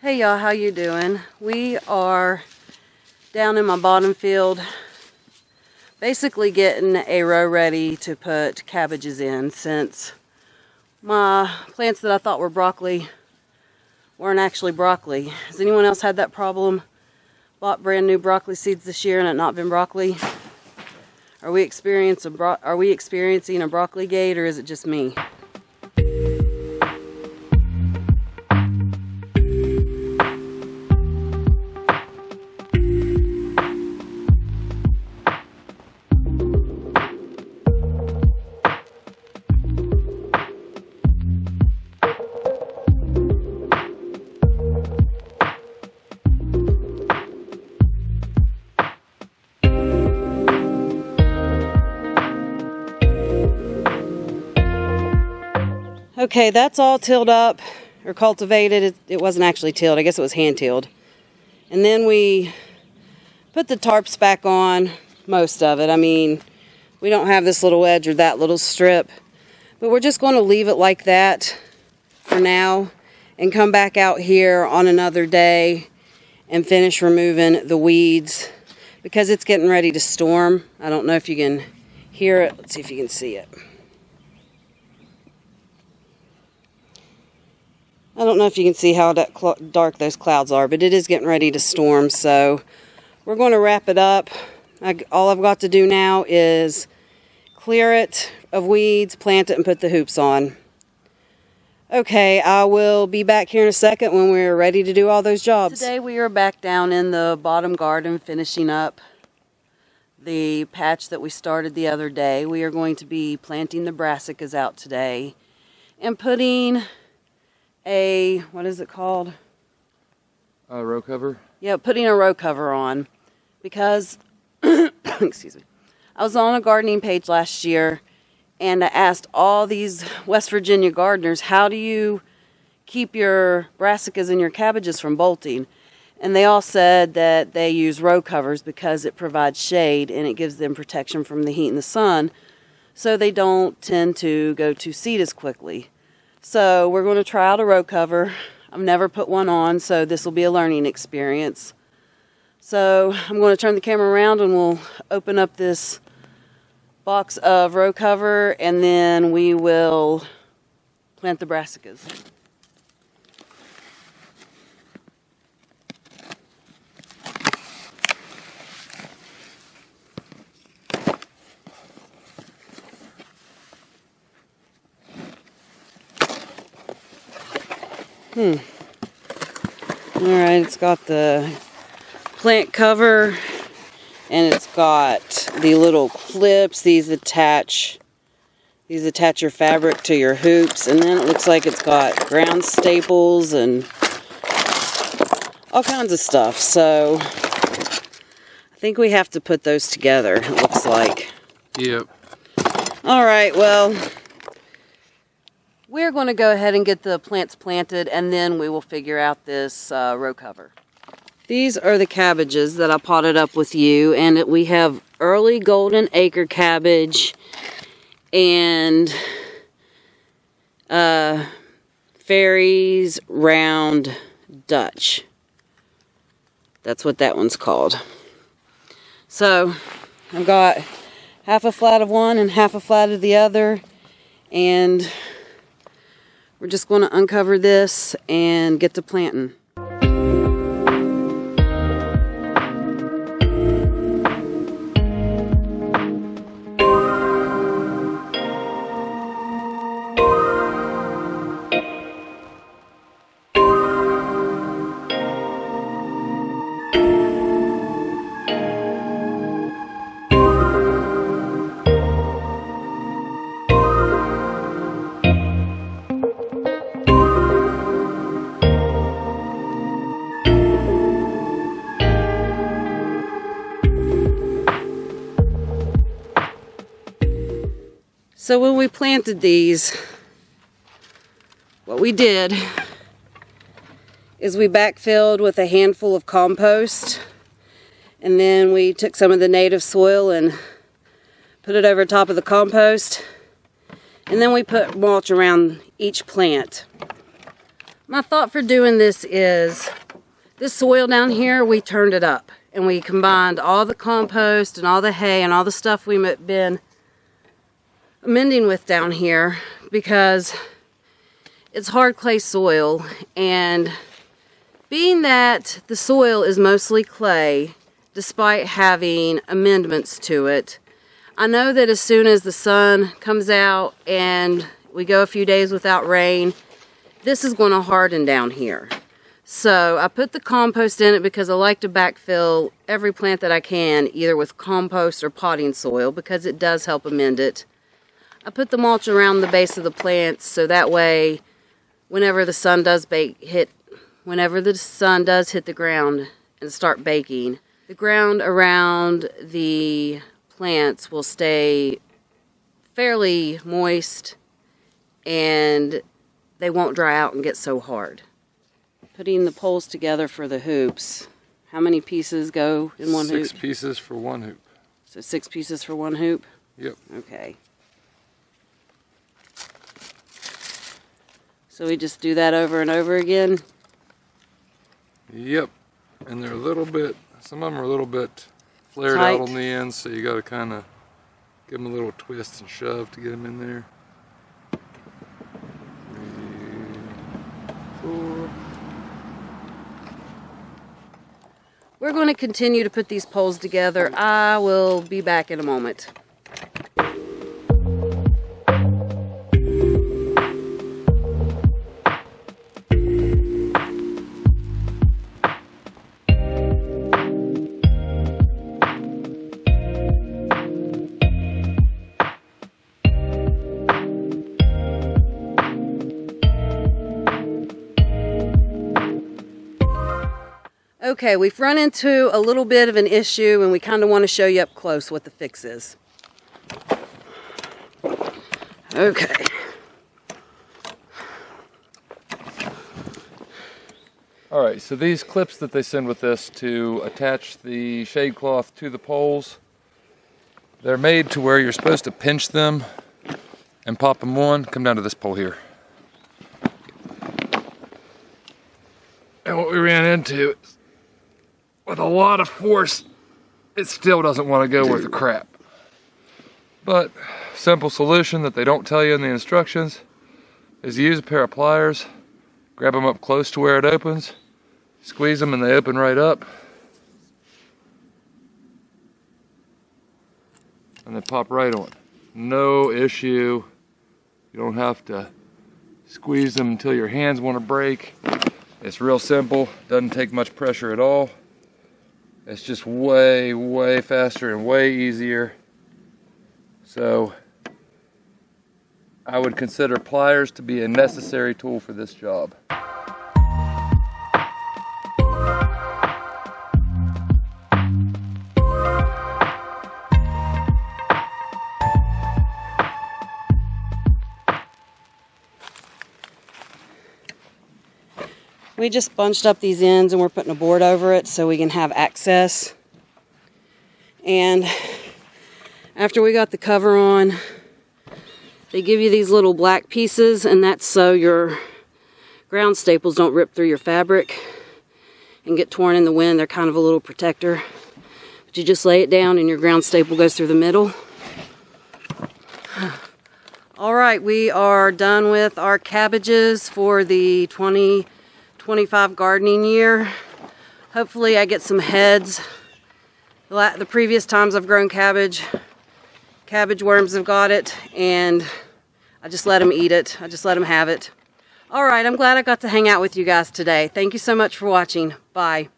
Hey y'all, how you doing? We are down in my bottom field basically getting a row ready to put cabbages in, since my plants that I thought were broccoli weren't actually broccoli. Has anyone else had that problem? Bought brand new broccoli seeds this year and it not been broccoli? Are we experiencing a broccoli gate, or is it just me? Okay, that's all tilled up or cultivated. It wasn't actually tilled. I guess it was hand tilled. And then we put the tarps back on, most of it. I mean, we don't have this little edge or that little strip, but we're just going to leave it like that for now and come back out here on another day and finish removing the weeds because it's getting ready to storm. I don't know if you can hear it. Let's see if you can see it. I don't know if you can see how dark those clouds are, but it is getting ready to storm, so we're going to wrap it up. All I've got to do now is clear it of weeds, plant it, and put the hoops on. Okay, I will be back here in a second when we're ready to do all those jobs. Today we are back down in the bottom garden finishing up the patch that we started the other day. We are going to be planting the brassicas out today and putting what is it called? A row cover? Yeah, putting a row cover on because, excuse me, I was on a gardening page last year and I asked all these West Virginia gardeners, how do you keep your brassicas and your cabbages from bolting? And they all said that they use row covers because it provides shade and it gives them protection from the heat and the sun, so they don't tend to go to seed as quickly. So we're going to try out a row cover. I've never put one on, so this will be a learning experience. So I'm going to turn the camera around and we'll open up this box of row cover and then we will plant the brassicas. Alright, it's got the plant cover and it's got the little clips. These attach your fabric to your hoops, and then it looks like it's got ground staples and all kinds of stuff. So I think we have to put those together, it looks like. Yep. Alright, well, we're going to go ahead and get the plants planted and then we will figure out this row cover. These are the cabbages that I potted up with you, and we have early golden acre cabbage and Fairies round Dutch. That's what that one's called. So I've got half a flat of one and half a flat of the other, and we're just going to uncover this and get to planting. So when we planted these, what we did is we backfilled with a handful of compost, and then we took some of the native soil and put it over top of the compost, and then we put mulch around each plant. My thought for doing this is This soil down here, we turned it up. And we combined all the compost and all the hay and all the stuff we've been amending with down here, because it's hard clay soil, and being that the soil is mostly clay, despite having amendments to it, I know that as soon as the sun comes out and we go a few days without rain, this is going to harden down here. So I put the compost in it because I like to backfill every plant that I can, either with compost or potting soil, because it does help amend it. I put the mulch around the base of the plants so that way whenever the sun does hit the ground and start baking, the ground around the plants will stay fairly moist and they won't dry out and get so hard. Putting the poles together for the hoops, how many pieces go in one hoop? 6 pieces for one hoop. So 6 pieces for one hoop? Yep. Okay. So we just do that over and over again? Yep. And they're a little bit, some of them are a little bit flared tight out on the ends, so you got to kind of give them a little twist and shove to get them in there. 3, 4. We're going to continue to put these poles together. I will be back in a moment. Okay, we've run into a little bit of an issue and we kind of want to show you up close what the fix is. Okay. Alright, so these clips that they send with this to attach the shade cloth to the poles, they're made to where you're supposed to pinch them and pop them on. Come down to this pole here. And what we ran into is, with a lot of force, it still doesn't want to go worth a crap. But simple solution that they don't tell you in the instructions is use a pair of pliers, grab them up close to where it opens, squeeze them and they open right up, and they pop right on. No issue. You don't have to squeeze them until your hands want to break. It's real simple, doesn't take much pressure at all. It's just way, way faster and way easier. So I would consider pliers to be a necessary tool for this job. We just bunched up these ends and we're putting a board over it so we can have access. And after we got the cover on, they give you these little black pieces, and that's so your ground staples don't rip through your fabric and get torn in the wind. They're kind of a little protector. But you just lay it down and your ground staple goes through the middle. All right, we are done with our cabbages for the 2025 gardening year. Hopefully I get some heads. The previous times I've grown cabbage worms have got it, and I just let them eat it. I just let them have it. All right, I'm glad I got to hang out with you guys today. Thank you so much for watching. Bye.